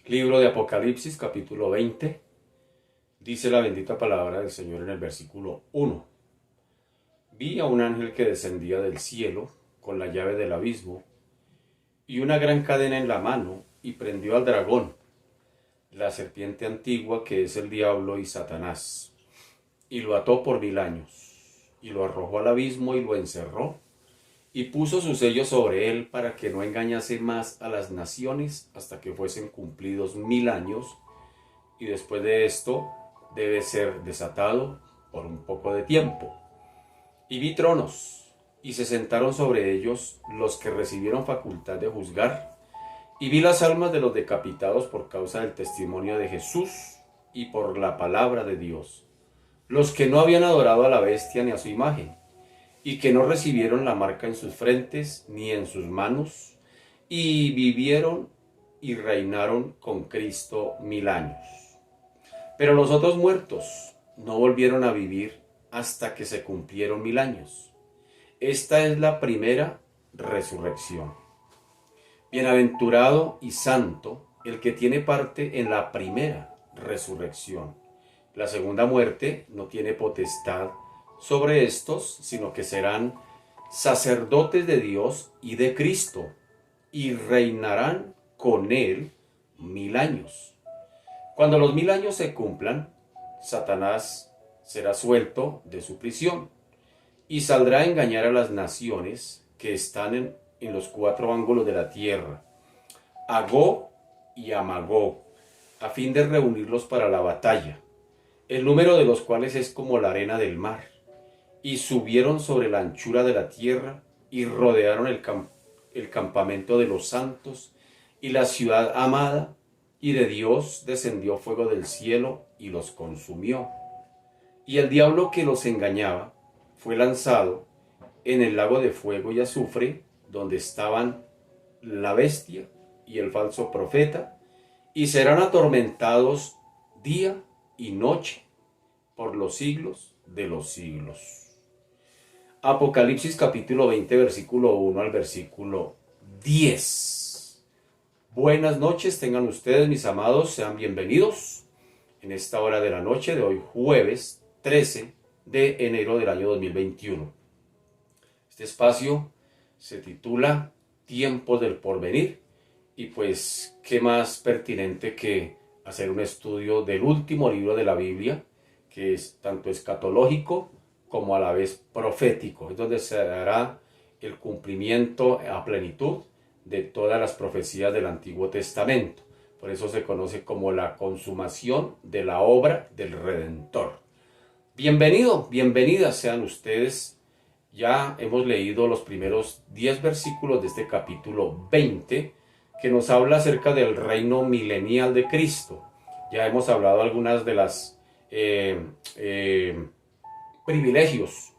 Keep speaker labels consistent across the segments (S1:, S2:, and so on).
S1: Libro de Apocalipsis, capítulo 20. Dice la bendita palabra del Señor en el versículo 1. Vi a un ángel que descendía del cielo con la llave del abismo y una gran cadena en la mano, y prendió al dragón, la serpiente antigua que es el diablo y Satanás, y lo ató por 1000 años, y lo arrojó al abismo y lo encerró, y puso su sello sobre él para que no engañase más a las naciones hasta que fuesen cumplidos 1000 años, y después de esto debe ser desatado por un poco de tiempo. Y vi tronos, y se sentaron sobre ellos los que recibieron facultad de juzgar, y vi las almas de los decapitados por causa del testimonio de Jesús y por la palabra de Dios, los que no habían adorado a la bestia ni a su imagen, y que no recibieron la marca en sus frentes ni en sus manos, y vivieron y reinaron con Cristo 1000 años. Pero los otros muertos no volvieron a vivir hasta que se cumplieron 1000 años. Esta es la primera resurrección. Bienaventurado y santo el que tiene parte en la primera resurrección. La segunda muerte no tiene potestad sobre estos, sino que serán sacerdotes de Dios y de Cristo, y reinarán con él 1000 años. Cuando los 1000 años se cumplan, Satanás será suelto de su prisión y saldrá a engañar a las naciones que están en los 4 ángulos de la tierra, a Gog y a Magog, a fin de reunirlos para la batalla, el número de los cuales es como la arena del mar. Y subieron sobre la anchura de la tierra y rodearon el campamento de los santos y la ciudad amada, y de Dios descendió fuego del cielo y los consumió. Y el diablo que los engañaba fue lanzado en el lago de fuego y azufre, donde estaban la bestia y el falso profeta, y serán atormentados día y noche por los siglos de los siglos. Apocalipsis capítulo 20, versículo 1 al versículo 10. Buenas noches tengan ustedes, mis amados, sean bienvenidos en esta hora de la noche de hoy, jueves 13 de enero del año 2021. Este espacio se titula Tiempos del Porvenir, y pues qué más pertinente que hacer un estudio del último libro de la Biblia, que es tanto escatológico como a la vez profético. Es donde se dará el cumplimiento a plenitud de todas las profecías del Antiguo Testamento. Por eso se conoce como la consumación de la obra del Redentor. Bienvenido, bienvenidas sean ustedes. Ya hemos leído los primeros 10 versículos de este capítulo 20, que nos habla acerca del reino milenial de Cristo. Ya hemos hablado algunas de las privilegios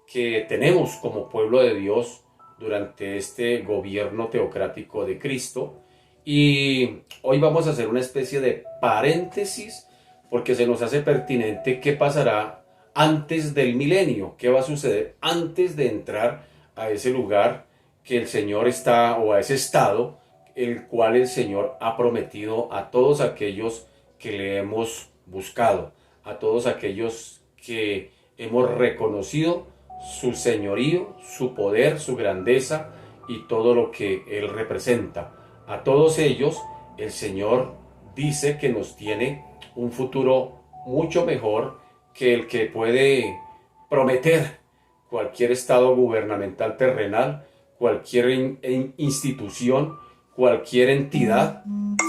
S1: que tenemos como pueblo de Dios durante este gobierno teocrático de Cristo, y hoy vamos a hacer una especie de paréntesis porque se nos hace pertinente qué pasará antes del milenio, qué va a suceder antes de entrar a ese lugar que el Señor está, o a ese estado el cual el Señor ha prometido a todos aquellos que le hemos buscado, a todos aquellos que hemos reconocido su señorío, su poder, su grandeza y todo lo que Él representa. A todos ellos el Señor dice que nos tiene un futuro mucho mejor que el que puede prometer cualquier estado gubernamental terrenal, cualquier institución, cualquier entidad.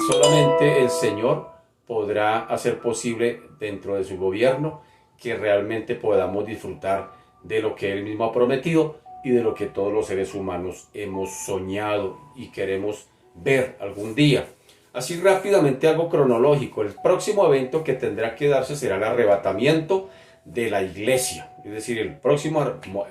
S1: Solamente el Señor podrá hacer posible dentro de su gobierno que realmente podamos disfrutar de lo que Él mismo ha prometido y de lo que todos los seres humanos hemos soñado y queremos ver algún día. Así rápidamente, algo cronológico. El próximo evento que tendrá que darse será el arrebatamiento de la iglesia. Es decir, el próximo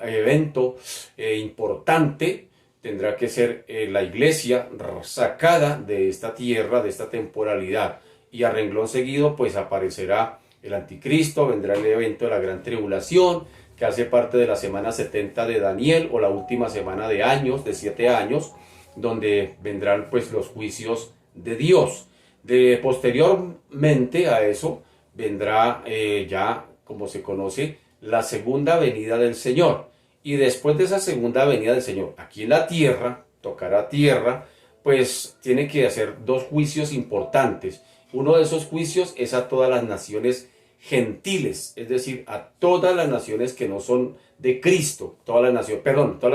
S1: evento importante tendrá que ser la iglesia sacada de esta tierra, de esta temporalidad. Y a renglón seguido pues aparecerá el anticristo, vendrá el evento de la gran tribulación, que hace parte de la semana 70 de Daniel, o la última semana de años, de 7 años, donde vendrán pues los juicios de Dios. Posteriormente a eso vendrá ya, como se conoce, la segunda venida del Señor. Y después de esa segunda venida del Señor, aquí en la tierra, tocará tierra, pues tiene que hacer dos juicios importantes. Uno de esos juicios es a todas las naciones gentiles, es decir, a todas las naciones que no son de Cristo, todas las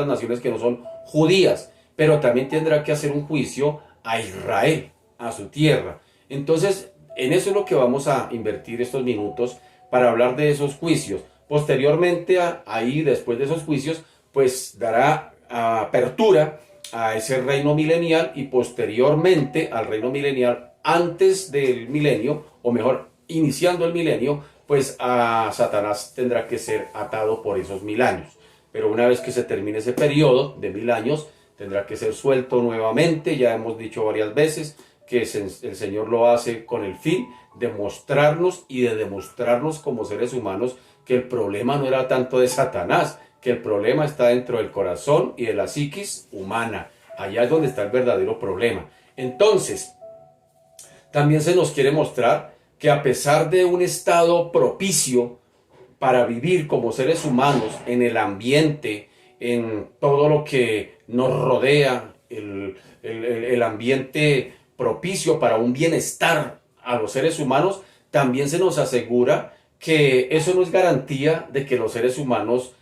S1: naciones que no son judías, pero también tendrá que hacer un juicio a Israel, a su tierra. Entonces, en eso es lo que vamos a invertir estos minutos para hablar de esos juicios. Posteriormente, ahí, después de esos juicios, pues dará apertura a ese reino milenial y posteriormente al reino milenial antes del milenio, o mejor, iniciando el milenio, pues a Satanás tendrá que ser atado por esos 1000 años. Pero una vez que se termine ese periodo de 1000 años, tendrá que ser suelto nuevamente. Ya hemos dicho varias veces que el Señor lo hace con el fin de mostrarnos y de demostrarnos como seres humanos que el problema no era tanto de Satanás, que el problema está dentro del corazón y de la psiquis humana. Allá es donde está el verdadero problema. Entonces, también se nos quiere mostrar que a pesar de un estado propicio para vivir como seres humanos en el ambiente, en todo lo que nos rodea, el ambiente propicio para un bienestar a los seres humanos, también se nos asegura que eso no es garantía de que los seres humanos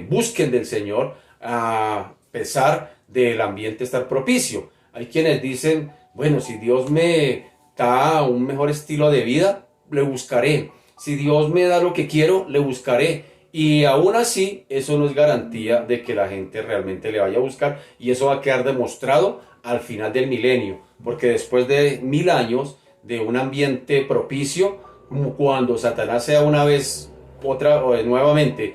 S1: busquen del Señor a pesar del ambiente estar propicio. Hay quienes dicen, bueno, si Dios me da un mejor estilo de vida, le buscaré. Si Dios me da lo que quiero, le buscaré. Y aún así, eso no es garantía de que la gente realmente le vaya a buscar. Y eso va a quedar demostrado al final del milenio. Porque después de 1000 años de un ambiente propicio, cuando Satanás sea una vez, nuevamente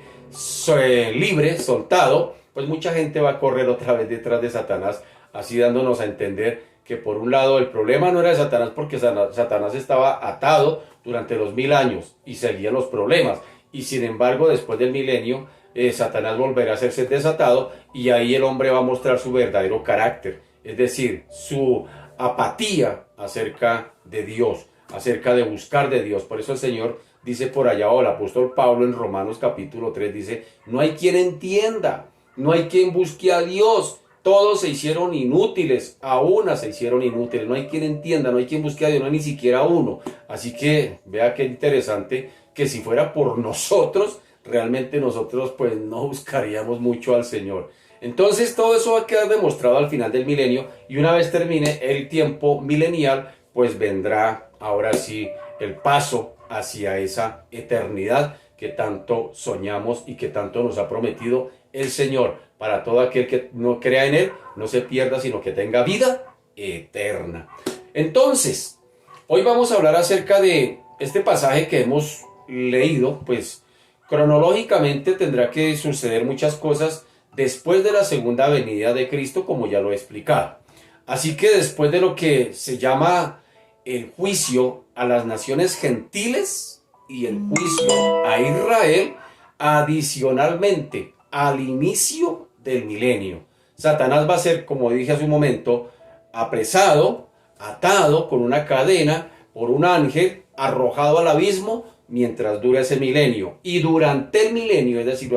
S1: libre, soltado, pues mucha gente va a correr otra vez detrás de Satanás, así dándonos a entender que por un lado el problema no era de Satanás, porque Satanás estaba atado durante los 1000 años y seguían los problemas, y sin embargo después del milenio Satanás volverá a hacerse desatado, y ahí el hombre va a mostrar su verdadero carácter, es decir, su apatía acerca de Dios, acerca de buscar de Dios. Por eso el Señor dice por allá, o el apóstol Pablo en Romanos capítulo 3 dice, no hay quien entienda, no hay quien busque a Dios, todos se hicieron inútiles, a una se hicieron inútiles, no hay quien entienda, no hay quien busque a Dios, no hay ni siquiera uno. Así que vea qué interesante que si fuera por nosotros, realmente nosotros pues no buscaríamos mucho al Señor. Entonces todo eso va a quedar demostrado al final del milenio, y una vez termine el tiempo milenial, pues vendrá ahora sí el paso hacia esa eternidad que tanto soñamos y que tanto nos ha prometido el Señor, para todo aquel que no crea en Él, no se pierda, sino que tenga vida eterna. Entonces, hoy vamos a hablar acerca de este pasaje que hemos leído. Pues cronológicamente tendrá que suceder muchas cosas después de la segunda venida de Cristo, como ya lo he explicado. Así que después de lo que se llama el juicio a las naciones gentiles y el juicio a Israel, adicionalmente al inicio del milenio, Satanás va a ser, como dije hace un momento, apresado, atado con una cadena por un ángel, arrojado al abismo mientras dura ese milenio. Y durante el milenio, es decir,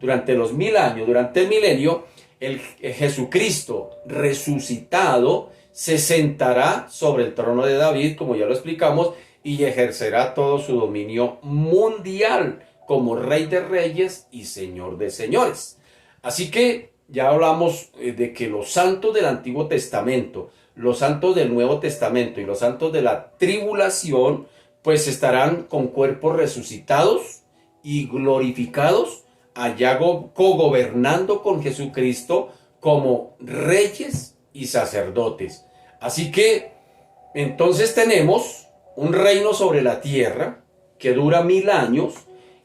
S1: durante los 1000 años, durante el milenio, el Jesucristo resucitado se sentará sobre el trono de David, como ya lo explicamos, y ejercerá todo su dominio mundial como Rey de Reyes y Señor de Señores. Así que ya hablamos de que los santos del Antiguo Testamento, los santos del Nuevo Testamento y los santos de la tribulación, pues estarán con cuerpos resucitados y glorificados, allá cogobernando con Jesucristo como reyes y sacerdotes. Así que entonces tenemos un reino sobre la tierra que dura 1000 años,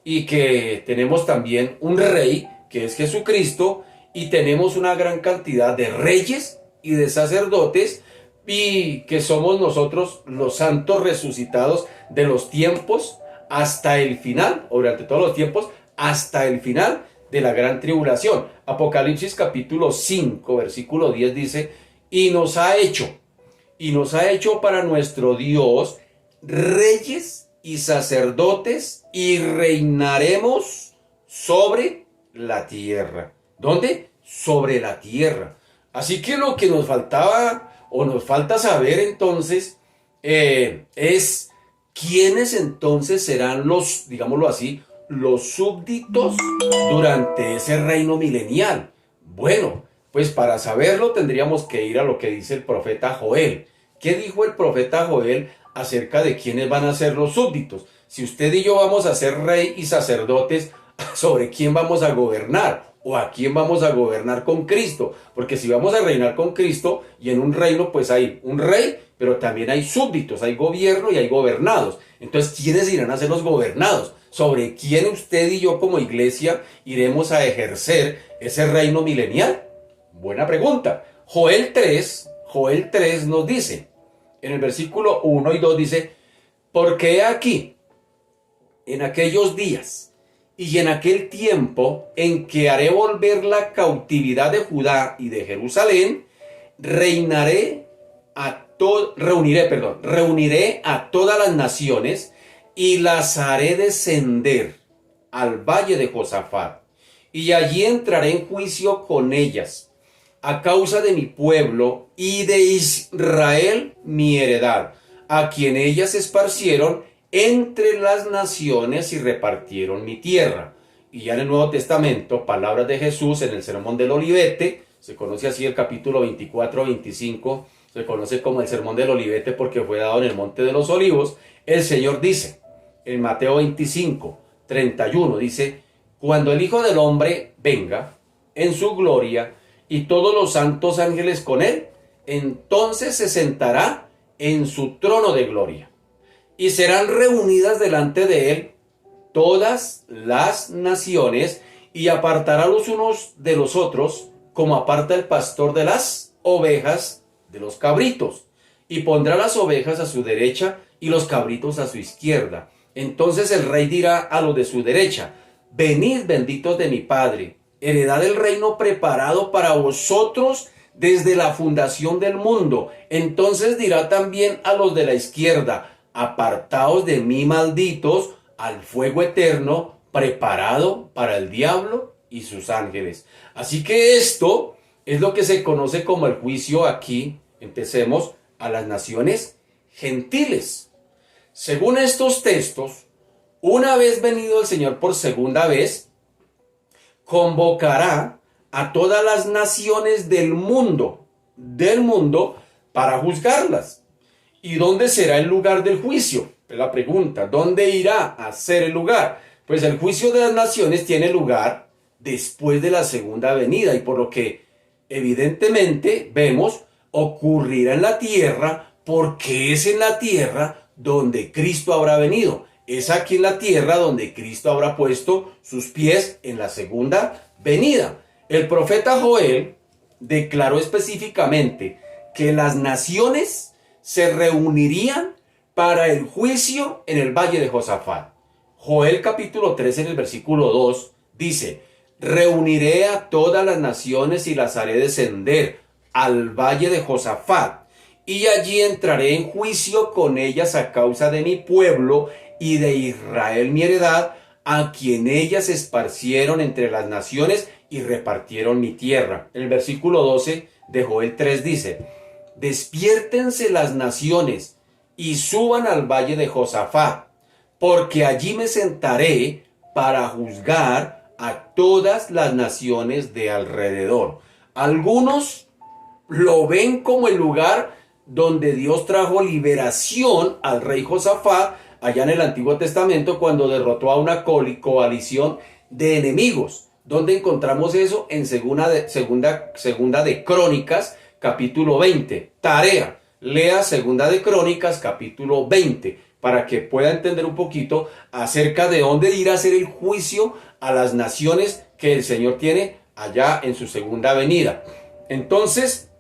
S1: y que tenemos también un rey que es Jesucristo, y tenemos una gran cantidad de reyes y de sacerdotes, y que somos nosotros los santos resucitados de los tiempos hasta el final, o durante todos los tiempos hasta el final de la gran tribulación. Apocalipsis capítulo 5 versículo 10 dice, y nos ha hecho y nos ha hecho para nuestro Dios reyes y sacerdotes y reinaremos sobre la tierra. ¿Dónde? Sobre la tierra. Así que lo que nos faltaba o nos falta saber entonces es quiénes entonces serán los, digámoslo así, los súbditos durante ese reino milenial. Bueno, pues para saberlo tendríamos que ir a lo que dice el profeta Joel. ¿Qué dijo el profeta Joel acerca de quiénes van a ser los súbditos? Si usted y yo vamos a ser rey y sacerdotes, ¿sobre quién vamos a gobernar? ¿O a quién vamos a gobernar con Cristo? Porque si vamos a reinar con Cristo y en un reino, pues hay un rey, pero también hay súbditos, hay gobierno y hay gobernados. Entonces, ¿quiénes irán a ser los gobernados? ¿Sobre quién usted y yo como iglesia iremos a ejercer ese reino milenial? Buena pregunta. Joel 3 nos dice, en el versículo 1 y 2 dice, porque he aquí, en aquellos días y en aquel tiempo en que haré volver la cautividad de Judá y de Jerusalén, reuniré a todas las naciones y las haré descender al valle de Josafat, y allí entraré en juicio con ellas, a causa de mi pueblo y de Israel mi heredad, a quien ellas esparcieron entre las naciones y repartieron mi tierra. Y ya en el Nuevo Testamento, palabras de Jesús en el Sermón del Olivete, se conoce así el capítulo 24-25, se conoce como el Sermón del Olivete porque fue dado en el Monte de los Olivos. El Señor dice, en Mateo 25-31, dice, cuando el Hijo del Hombre venga en su gloria y todos los santos ángeles con él, entonces se sentará en su trono de gloria. Y serán reunidas delante de él todas las naciones, y apartará los unos de los otros, como aparta el pastor de las ovejas de los cabritos. Y pondrá las ovejas a su derecha y los cabritos a su izquierda. Entonces el rey dirá a los de su derecha, venid benditos de mi Padre, heredad el reino preparado para vosotros desde la fundación del mundo. Entonces dirá también a los de la izquierda, apartaos de mí, malditos, al fuego eterno preparado para el diablo y sus ángeles. Así que esto es lo que se conoce como el juicio aquí, empecemos, a las naciones gentiles. Según estos textos, una vez venido el Señor por segunda vez, convocará a todas las naciones del mundo, para juzgarlas. ¿Y dónde será el lugar del juicio? Es la pregunta. ¿Dónde irá a ser el lugar? Pues el juicio de las naciones tiene lugar después de la segunda venida, y por lo que evidentemente vemos ocurrirá en la tierra, porque es en la tierra donde Cristo habrá venido. Es aquí en la tierra donde Cristo habrá puesto sus pies en la segunda venida. El profeta Joel declaró específicamente que las naciones se reunirían para el juicio en el valle de Josafat. Joel capítulo 3 en el versículo 2 dice, reuniré a todas las naciones y las haré descender al valle de Josafat, y allí entraré en juicio con ellas a causa de mi pueblo y de Israel mi heredad, a quien ellas esparcieron entre las naciones y repartieron mi tierra. En el versículo 12 de Joel 3 dice, despiértense las naciones y suban al valle de Josafat, porque allí me sentaré para juzgar a todas las naciones de alrededor. Algunos lo ven como el lugar donde Dios trajo liberación al rey Josafat allá en el Antiguo Testamento, cuando derrotó a una coalición de enemigos. ¿Dónde encontramos eso? En segunda de Crónicas, capítulo 20. Tarea, lea segunda de Crónicas, capítulo 20, para que pueda entender un poquito acerca de dónde irá a hacer el juicio a las naciones que el Señor tiene allá en su segunda venida. Entonces,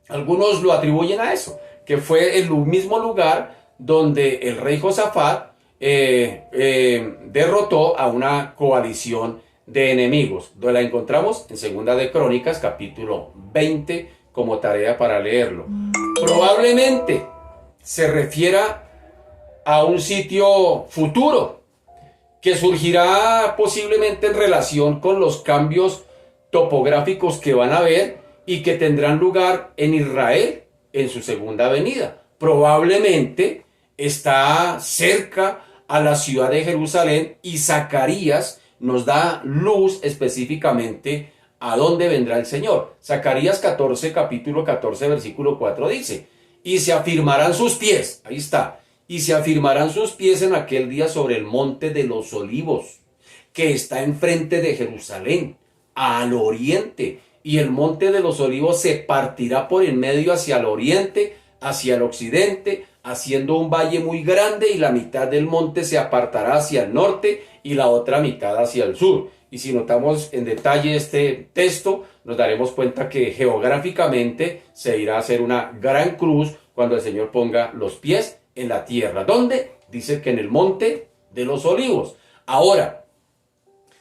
S1: algunos lo atribuyen a eso, que fue el mismo lugar donde el rey Josafat derrotó a una coalición de enemigos. Donde la encontramos en segunda de Crónicas, capítulo 20, como tarea para leerlo. Probablemente se refiera a un sitio futuro que surgirá posiblemente en relación con los cambios topográficos que van a haber y que tendrán lugar en Israel en su segunda venida. Probablemente está cerca a la ciudad de Jerusalén y Zacarías nos da luz específicamente a dónde vendrá el Señor. Zacarías 14, capítulo 14, versículo 4 dice, y se afirmarán sus pies, ahí está, y se afirmarán sus pies en aquel día sobre el monte de los olivos, que está enfrente de Jerusalén, al oriente, y el monte de los olivos se partirá por en medio hacia el oriente, hacia el occidente, haciendo un valle muy grande, y la mitad del monte se apartará hacia el norte y la otra mitad hacia el sur. Y si notamos en detalle este texto, nos daremos cuenta que geográficamente se irá a hacer una gran cruz cuando el Señor ponga los pies en la tierra. ¿Dónde? Dice que en el monte de los olivos. Ahora,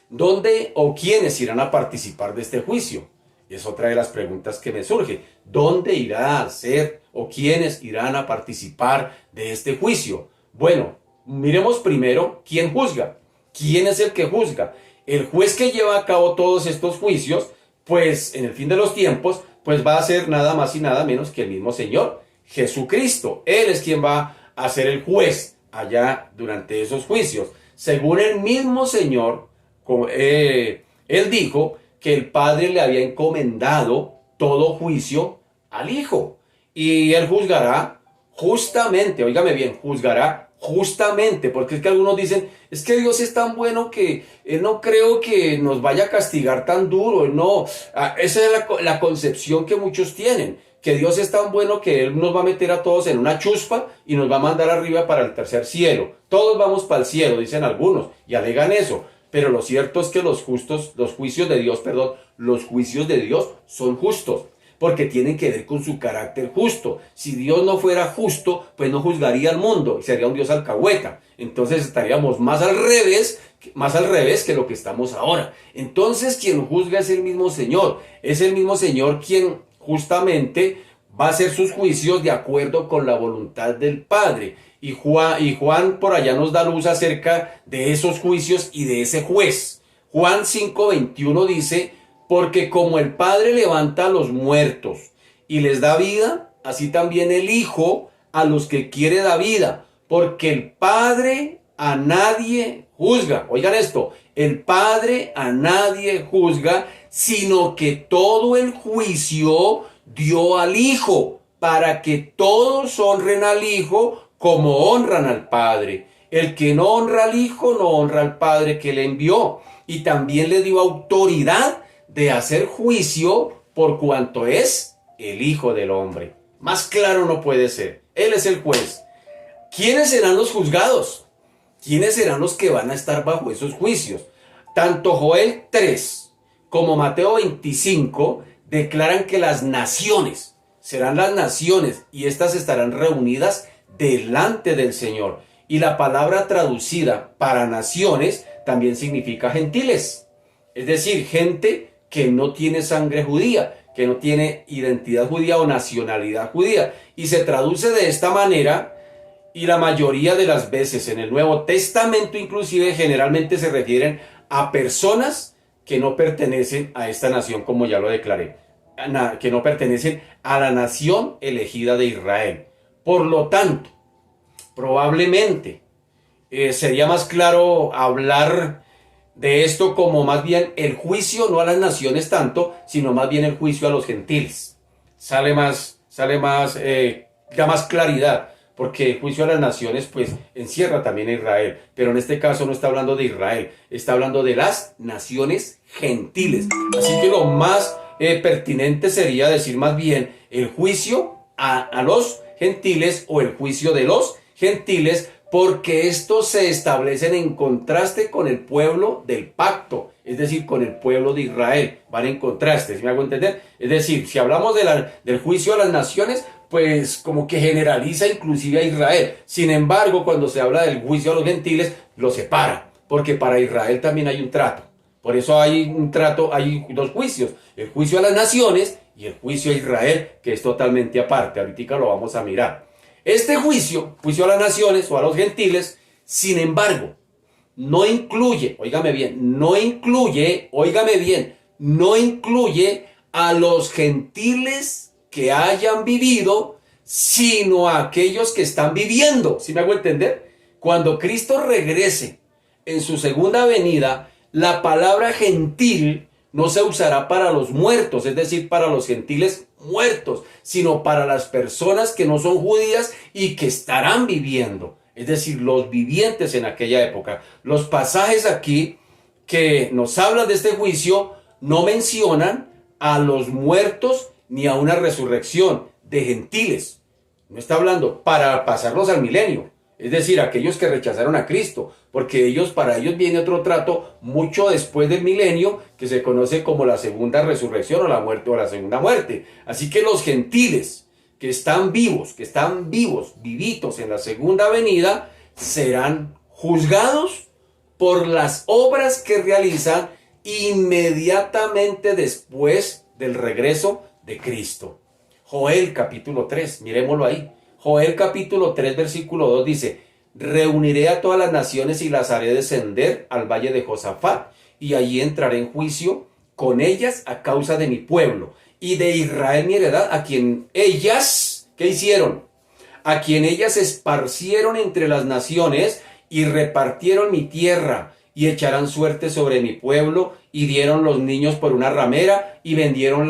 S1: ¿dónde o quiénes irán a participar de este juicio? Es otra de las preguntas que me surge. ¿Dónde irá a ser o quiénes irán a participar de este juicio? Bueno, miremos primero quién juzga. ¿Quién es el que juzga? El juez que lleva a cabo todos estos juicios, pues en el fin de los tiempos, pues va a ser nada más y nada menos que el mismo Señor Jesucristo. Él es quien va a ser el juez allá durante esos juicios. Según el mismo Señor, él dijo que el Padre le había encomendado todo juicio al Hijo. Y él juzgará justamente, óigame bien, juzgará justamente, porque es que algunos dicen, es que Dios es tan bueno que Él no creo que nos vaya a castigar tan duro, no, esa es la concepción que muchos tienen, que Dios es tan bueno que Él nos va a meter a todos en una chuspa y nos va a mandar arriba para el tercer cielo, todos vamos para el cielo, dicen algunos, y alegan eso. Pero lo cierto es que los juicios de Dios son justos, porque tienen que ver con su carácter justo. Si Dios no fuera justo, pues no juzgaría al mundo, y sería un Dios alcahueta. Entonces estaríamos más al revés que lo que estamos ahora. Entonces quien juzga es el mismo Señor quien justamente va a hacer sus juicios de acuerdo con la voluntad del Padre. Y Juan por allá nos da luz acerca de esos juicios y de ese juez. Juan 5:21 dice, porque como el Padre levanta a los muertos y les da vida, así también el Hijo a los que quiere da vida. Porque el Padre a nadie juzga. Oigan esto, el Padre a nadie juzga, sino que todo el juicio dio al Hijo, para que todos honren al Hijo como honran al Padre. El que no honra al Hijo no honra al Padre que le envió. Y también le dio autoridad de hacer juicio por cuanto es el Hijo del Hombre. Más claro no puede ser. Él es el juez. ¿Quiénes serán los juzgados? ¿Quiénes serán los que van a estar bajo esos juicios? Tanto Joel 3 como Mateo 25 declaran que las naciones serán las naciones y estas estarán reunidas delante del Señor. Y la palabra traducida para naciones también significa gentiles. Es decir, gente que no tiene sangre judía, que no tiene identidad judía o nacionalidad judía. Y se traduce de esta manera, y la mayoría de las veces en el Nuevo Testamento inclusive generalmente se refieren a personas que no pertenecen a esta nación, como ya lo declaré, que no pertenecen a la nación elegida de Israel. Por lo tanto, probablemente sería más claro hablar de esto como más bien el juicio no a las naciones tanto, sino más bien el juicio a los gentiles. Da más claridad, porque el juicio a las naciones pues encierra también a Israel, pero en este caso no está hablando de Israel, está hablando de las naciones gentiles. Así que lo más pertinente sería decir más bien el juicio a los gentiles o el juicio de los gentiles, porque estos se establecen en contraste con el pueblo del pacto, es decir, con el pueblo de Israel, van en contraste, ¿sí me hago entender? Es decir, si hablamos del juicio a las naciones, pues como que generaliza inclusive a Israel. Sin embargo, cuando se habla del juicio a los gentiles, lo separa, porque para Israel también hay un trato. Por eso hay un trato, hay dos juicios, el juicio a las naciones y el juicio a Israel, que es totalmente aparte. Ahorita lo vamos a mirar. Este juicio a las naciones o a los gentiles, sin embargo, no incluye, óigame bien, no incluye a los gentiles que hayan vivido, sino a aquellos que están viviendo. ¿Sí me hago entender? Cuando Cristo regrese en su segunda venida, la palabra gentil no se usará para los muertos, es decir, para los gentiles muertos, sino para las personas que no son judías y que estarán viviendo, es decir, los vivientes en aquella época. Los pasajes aquí que nos hablan de este juicio no mencionan a los muertos ni a una resurrección de gentiles. No está hablando para pasarlos al milenio, es decir, aquellos que rechazaron a Cristo, porque para ellos viene otro trato mucho después del milenio, que se conoce como la segunda resurrección o la muerte o la segunda muerte. Así que los gentiles que están vivos, vivitos en la segunda venida, serán juzgados por las obras que realizan inmediatamente después del regreso de Cristo. Joel capítulo 3, miremoslo ahí. Joel capítulo 3 versículo 2 dice: reuniré a todas las naciones y las haré descender al valle de Josafat, y allí entraré en juicio con ellas a causa de mi pueblo y de Israel mi heredad, a quien ellas, ¿qué hicieron? A quien ellas esparcieron entre las naciones y repartieron mi tierra, y echarán suerte sobre mi pueblo, y dieron los niños por una ramera, y vendieron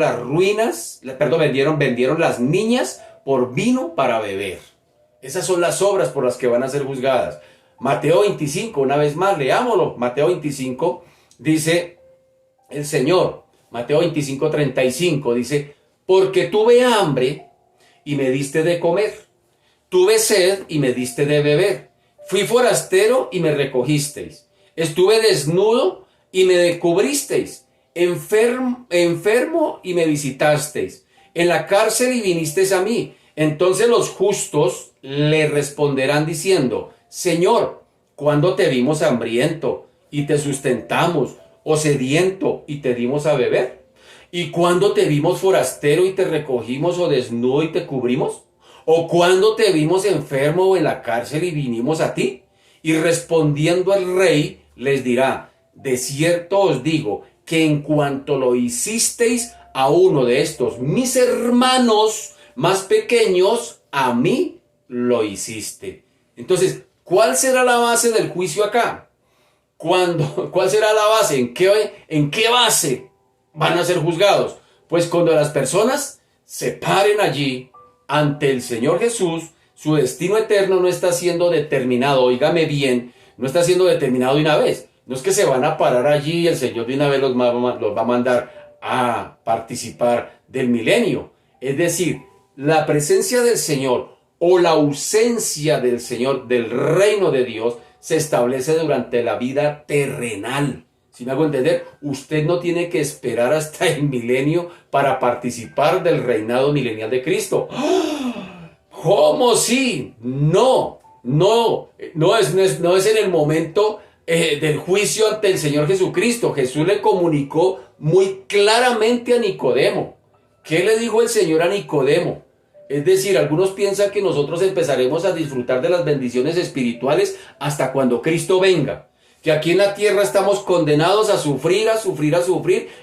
S1: vendieron las niñas por vino para beber. Esas son las obras por las que van a ser juzgadas. Mateo 25, una vez más, leámoslo. Mateo 25, dice el Señor, Mateo 25, 35, dice: porque tuve hambre y me diste de comer, tuve sed y me diste de beber, fui forastero y me recogisteis, estuve desnudo y me cubristeis, enfermo y me visitasteis, en la cárcel y vinisteis a mí. Entonces los justos le responderán diciendo: Señor, ¿cuándo te vimos hambriento y te sustentamos, o sediento y te dimos a beber? ¿Y cuándo te vimos forastero y te recogimos, o desnudo y te cubrimos? ¿O cuándo te vimos enfermo o en la cárcel y vinimos a ti? Y respondiendo al rey les dirá: de cierto os digo que en cuanto lo hicisteis a uno de estos mis hermanos más pequeños, a mí lo hiciste. Entonces, ¿cuál será la base del juicio acá? ¿Cuál será la base? ¿En qué base van a ser juzgados? Pues cuando las personas se paren allí ante el Señor Jesús, su destino eterno no está siendo determinado, óigame bien, no está siendo determinado de una vez. No es que se van a parar allí y el Señor de una vez los va a mandar a participar del milenio. Es decir, la presencia del Señor o la ausencia del Señor, del reino de Dios, se establece durante la vida terrenal. Si me hago entender, usted no tiene que esperar hasta el milenio para participar del reinado milenial de Cristo. ¿Cómo sí? No es en el momento del juicio ante el Señor Jesucristo. Jesús le comunicó muy claramente a Nicodemo. ¿Qué le dijo el Señor a Nicodemo? Es decir, algunos piensan que nosotros empezaremos a disfrutar de las bendiciones espirituales hasta cuando Cristo venga. Que aquí en la tierra estamos condenados a sufrir,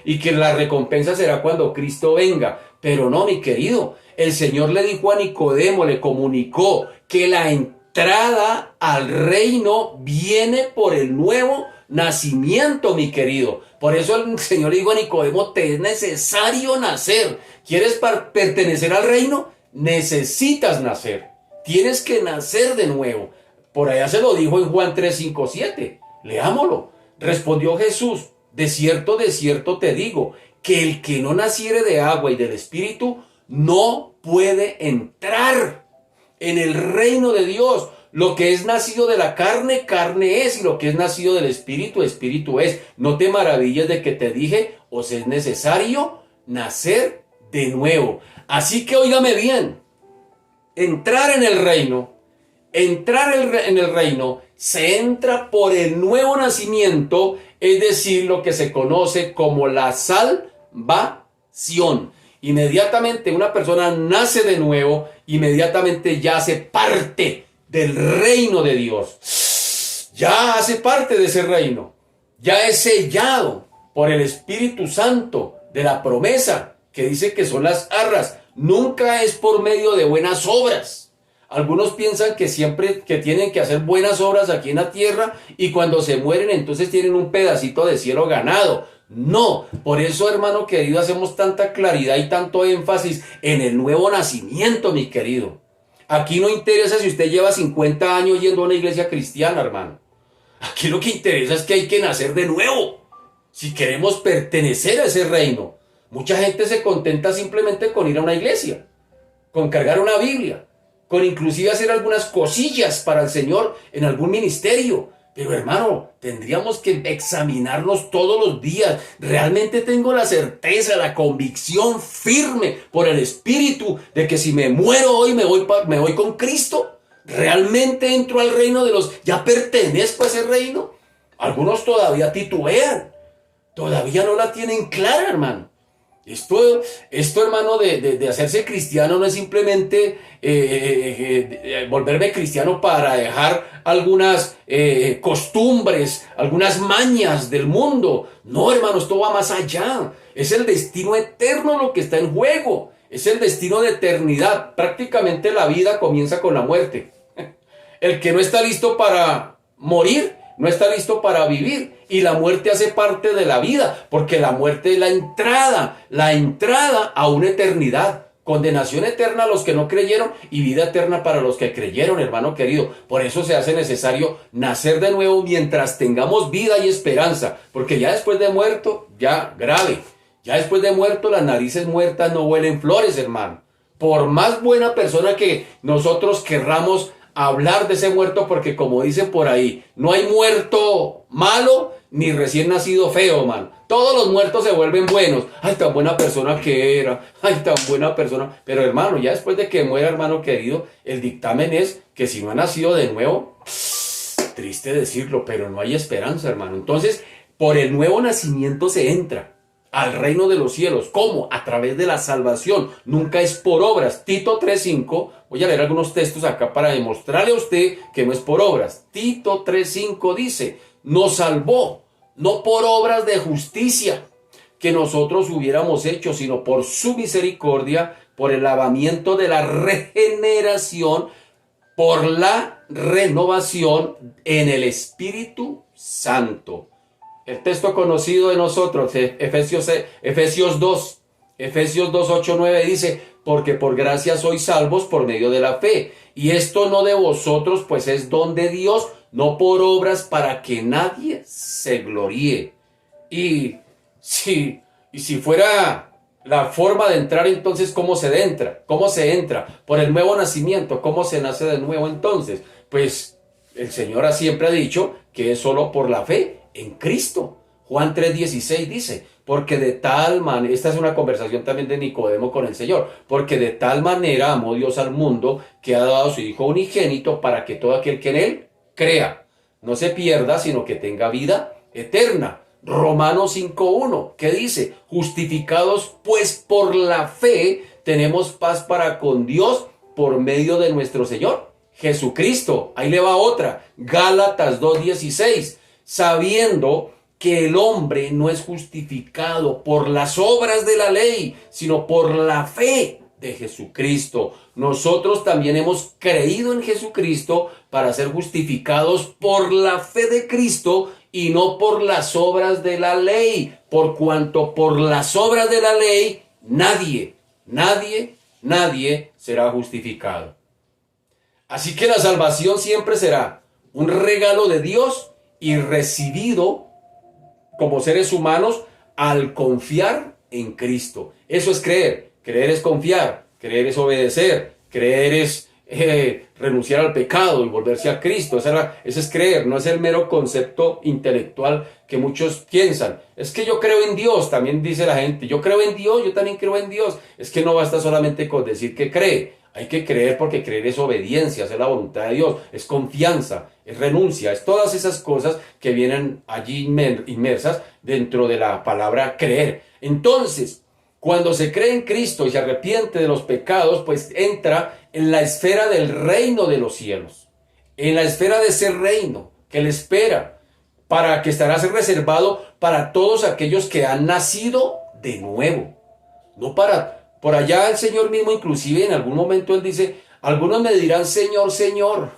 S1: y que la recompensa será cuando Cristo venga. Pero no, mi querido. El Señor le dijo a Nicodemo, le comunicó que la entrada al reino viene por el nuevo nacimiento, mi querido. Por eso el Señor le dijo a Nicodemo: te es necesario nacer. ¿Quieres pertenecer al reino? Necesitas nacer. Tienes que nacer de nuevo. Por allá se lo dijo en Juan 3, 5, 7. Leámoslo. Respondió Jesús: de cierto te digo, que el que no naciere de agua y del Espíritu no puede entrar en el reino de Dios. Lo que es nacido de la carne, carne es, y lo que es nacido del Espíritu, Espíritu es. No te maravilles de que te dije: os es necesario nacer de nuevo. Así que óigame bien, entrar en el reino se entra por el nuevo nacimiento, es decir, lo que se conoce como la salvación. Inmediatamente una persona nace de nuevo, inmediatamente ya hace parte del reino de Dios. Ya hace parte de ese reino. Ya es sellado por el Espíritu Santo de la promesa que dice que son las arras. Nunca es por medio de buenas obras. Algunos piensan que siempre que tienen que hacer buenas obras aquí en la tierra y cuando se mueren entonces tienen un pedacito de cielo ganado. No, por eso, hermano querido, hacemos tanta claridad y tanto énfasis en el nuevo nacimiento, mi querido. Aquí no interesa si usted lleva 50 años yendo a una iglesia cristiana, hermano. Aquí lo que interesa es que hay que nacer de nuevo, si queremos pertenecer a ese reino. Mucha gente se contenta simplemente con ir a una iglesia, con cargar una Biblia, con inclusive hacer algunas cosillas para el Señor en algún ministerio. Pero hermano, tendríamos que examinarnos todos los días. Realmente tengo la certeza, la convicción firme por el Espíritu de que si me muero hoy me voy con Cristo. ¿Realmente entro al reino de los... ya pertenezco a ese reino? Algunos todavía titubean. Todavía no la tienen clara, hermano. Esto hermano, de hacerse cristiano no es simplemente volverme cristiano para dejar algunas costumbres, algunas mañas del mundo. No, hermano, esto va más allá. Es el destino eterno lo que está en juego. Es el destino de eternidad. Prácticamente la vida comienza con la muerte. El que no está listo para morir, no está listo para vivir. Y la muerte hace parte de la vida, porque la muerte es la entrada a una eternidad. Condenación eterna a los que no creyeron y vida eterna para los que creyeron, hermano querido. Por eso se hace necesario nacer de nuevo mientras tengamos vida y esperanza. Porque ya después de muerto, ya grave. Ya después de muerto, las narices muertas no huelen flores, hermano. Por más buena persona que nosotros querramos hablar de ese muerto, porque como dicen por ahí, no hay muerto malo ni recién nacido feo, man. Todos los muertos se vuelven buenos. Ay, tan buena persona que era. Ay, tan buena persona. Pero hermano, ya después de que muera, hermano querido, el dictamen es que si no ha nacido de nuevo, triste decirlo, pero no hay esperanza, hermano. Entonces, por el nuevo nacimiento se entra al reino de los cielos. ¿Cómo? A través de la salvación. Nunca es por obras. Tito 3:5. Voy a leer algunos textos acá para demostrarle a usted que no es por obras. Tito 3:5 dice, nos salvó, no por obras de justicia que nosotros hubiéramos hecho, sino por su misericordia, por el lavamiento de la regeneración, por la renovación en el Espíritu Santo. El texto conocido de nosotros, Efesios 2, 8, 9 dice, porque por gracia sois salvos por medio de la fe. Y esto no de vosotros, pues es don de Dios, no por obras para que nadie se gloríe. Y si fuera la forma de entrar, entonces, ¿cómo se entra? ¿Cómo se entra? Por el nuevo nacimiento. ¿Cómo se nace de nuevo entonces? Pues el Señor siempre ha dicho que es solo por la fe en Cristo. Juan 3:16 dice, porque de tal manera, esta es una conversación también de Nicodemo con el Señor, porque de tal manera amó Dios al mundo que ha dado a su Hijo unigénito para que todo aquel que en él crea no se pierda, sino que tenga vida eterna. Romanos 5:1, que dice, justificados pues por la fe, tenemos paz para con Dios por medio de nuestro Señor Jesucristo. Ahí le va otra, Gálatas 2:16, sabiendo que el hombre no es justificado por las obras de la ley, sino por la fe de Jesucristo. Nosotros también hemos creído en Jesucristo para ser justificados por la fe de Cristo y no por las obras de la ley, por cuanto por las obras de la ley nadie será justificado. Así que la salvación siempre será un regalo de Dios y recibido como seres humanos al confiar en Cristo. Eso es creer. Creer es confiar. Creer es obedecer. Creer es renunciar al pecado y volverse a Cristo. Eso es creer. No es el mero concepto intelectual que muchos piensan. Es que yo creo en Dios, también dice la gente. Yo creo en Dios, yo también creo en Dios. Es que no basta solamente con decir que cree. Hay que creer, porque creer es obediencia, hacer la voluntad de Dios, es confianza, es renuncia, es todas esas cosas que vienen allí inmersas dentro de la palabra creer. Entonces, Cuando se cree en Cristo y se arrepiente de los pecados, pues entra en la esfera del reino de los cielos, en la esfera de ese reino que le espera, para que estará reservado para todos aquellos que han nacido de nuevo. No para, por allá el Señor mismo, inclusive en algún momento Él dice, algunos me dirán, Señor, Señor,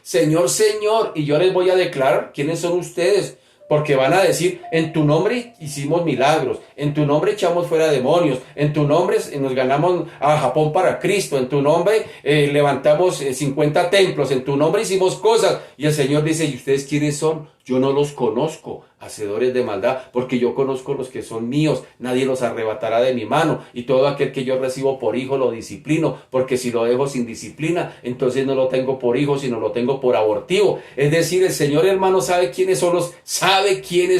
S1: Señor, Señor, y yo les voy a declarar quiénes son ustedes, porque van a decir, en tu nombre hicimos milagros, en tu nombre echamos fuera demonios, en tu nombre nos ganamos a Japón para Cristo, en tu nombre levantamos 50 templos, en tu nombre hicimos cosas. Y el Señor dice, ¿y ustedes quiénes son? Yo no los conozco, hacedores de maldad, porque yo conozco los que son míos, nadie los arrebatará de mi mano, y todo aquel que yo recibo por hijo lo disciplino, porque si lo dejo sin disciplina, entonces no lo tengo por hijo, sino lo tengo por abortivo. Es decir, el Señor, hermano, sabe quiénes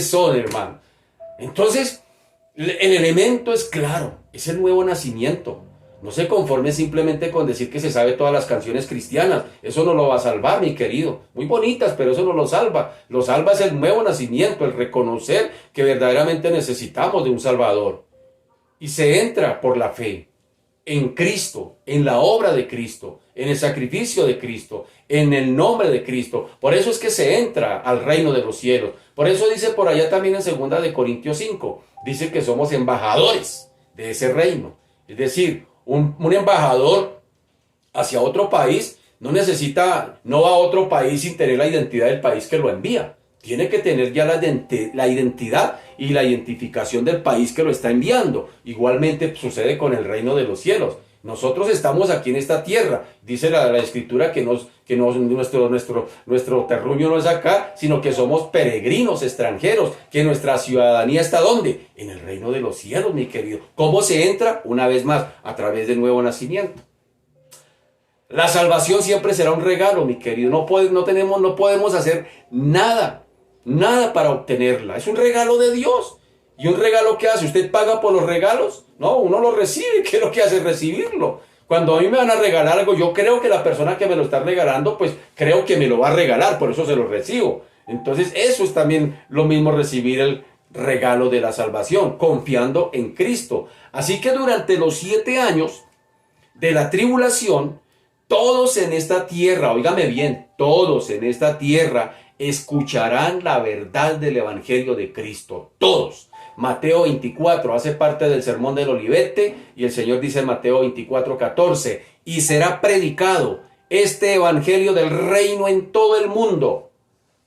S1: son, hermano. Entonces, el elemento es claro, es el nuevo nacimiento. No se conforme simplemente con decir que se sabe todas las canciones cristianas. Eso no lo va a salvar, mi querido. Muy bonitas, pero eso no lo salva. Lo salva es el nuevo nacimiento, el reconocer que verdaderamente necesitamos de un Salvador. Y se entra por la fe en Cristo, en la obra de Cristo, en el sacrificio de Cristo, en el nombre de Cristo. Por eso es que se entra al reino de los cielos. Por eso dice por allá también en 2 de Corintios 5, dice que somos embajadores de ese reino. Es decir, un embajador hacia otro país no va a otro país sin tener la identidad del país que lo envía. Tiene que tener ya la identidad y la identificación del país que lo está enviando. Igualmente sucede con el reino de los cielos. Nosotros estamos aquí en esta tierra. Dice la Escritura que nuestro terruño no es acá, sino que somos peregrinos extranjeros, que nuestra ciudadanía está ¿dónde? En el reino de los cielos, mi querido. ¿Cómo se entra? Una vez más, a través del nuevo nacimiento. La salvación siempre será un regalo, mi querido. No podemos hacer nada para obtenerla. Es un regalo de Dios. ¿Y un regalo qué hace? ¿Usted paga por los regalos? No, uno lo recibe. ¿Qué es lo que hace? Recibirlo. Cuando a mí me van a regalar algo, yo creo que la persona que me lo está regalando, pues creo que me lo va a regalar, por eso se lo recibo. Entonces eso es también lo mismo, recibir el regalo de la salvación, confiando en Cristo. Así que durante los 7 años de la tribulación, todos en esta tierra, óigame bien, todos en esta tierra escucharán la verdad del Evangelio de Cristo. Todos. Mateo 24 hace parte del sermón del Olivete, y el Señor dice en Mateo 24:14, y será predicado este Evangelio del reino en todo el mundo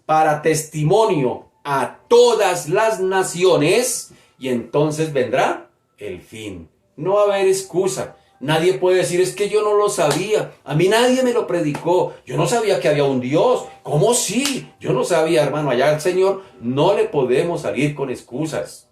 S1: para testimonio a todas las naciones, y entonces vendrá el fin. No va a haber excusa. Nadie puede decir, es que yo no lo sabía, a mí nadie me lo predicó, yo no sabía que había un Dios. ¿Cómo sí? Yo no sabía, hermano. Allá al Señor no le podemos salir con excusas.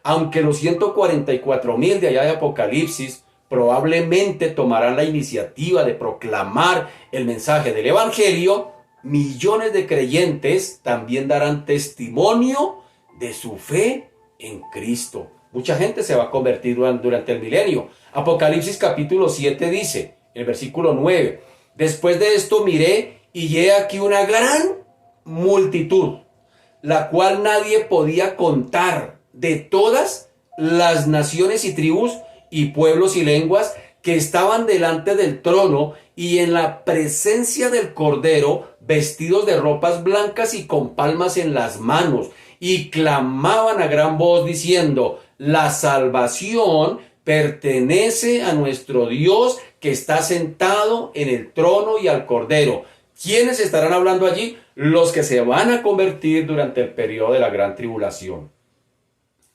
S1: Aunque los 144,000 de allá de Apocalipsis probablemente tomarán la iniciativa de proclamar el mensaje del Evangelio, millones de creyentes también darán testimonio de su fe en Cristo. Mucha gente se va a convertir durante el milenio. Apocalipsis capítulo 7 dice, el versículo 9, después de esto miré y he aquí una gran multitud, la cual nadie podía contar, de todas las naciones y tribus y pueblos y lenguas que estaban delante del trono y en la presencia del Cordero, vestidos de ropas blancas y con palmas en las manos, y clamaban a gran voz diciendo, la salvación pertenece a nuestro Dios que está sentado en el trono y al Cordero. ¿Quiénes estarán hablando allí? Los que se van a convertir durante el periodo de la gran tribulación.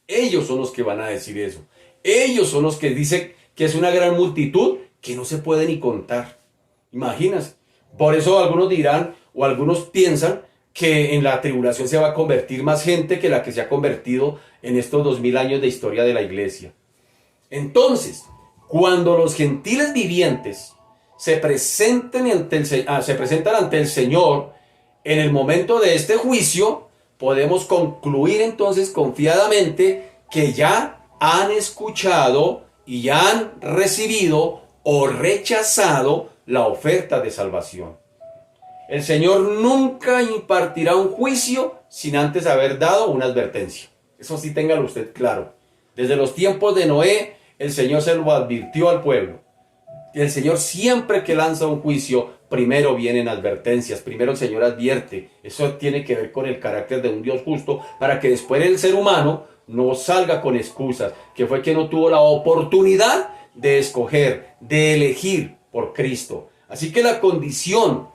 S1: Ellos son los que van a decir eso. Ellos son los que dicen que es una gran multitud que no se puede ni contar. Imagínense. Por eso algunos dirán o algunos piensan que en la tribulación se va a convertir más gente que la que se ha convertido en estos 2000 años de historia de la iglesia. Entonces, cuando los gentiles vivientes se presentan ante el Señor en el momento de este juicio, podemos concluir entonces confiadamente que ya han escuchado y ya han recibido o rechazado la oferta de salvación. El Señor nunca impartirá un juicio sin antes haber dado una advertencia. Eso sí, téngalo usted claro. Desde los tiempos de Noé, el Señor se lo advirtió al pueblo. El Señor siempre que lanza un juicio, primero vienen advertencias, primero el Señor advierte. Eso tiene que ver con el carácter de un Dios justo, para que después el ser humano no salga con excusas, que fue que no tuvo la oportunidad de escoger, de elegir por Cristo. Así que la condición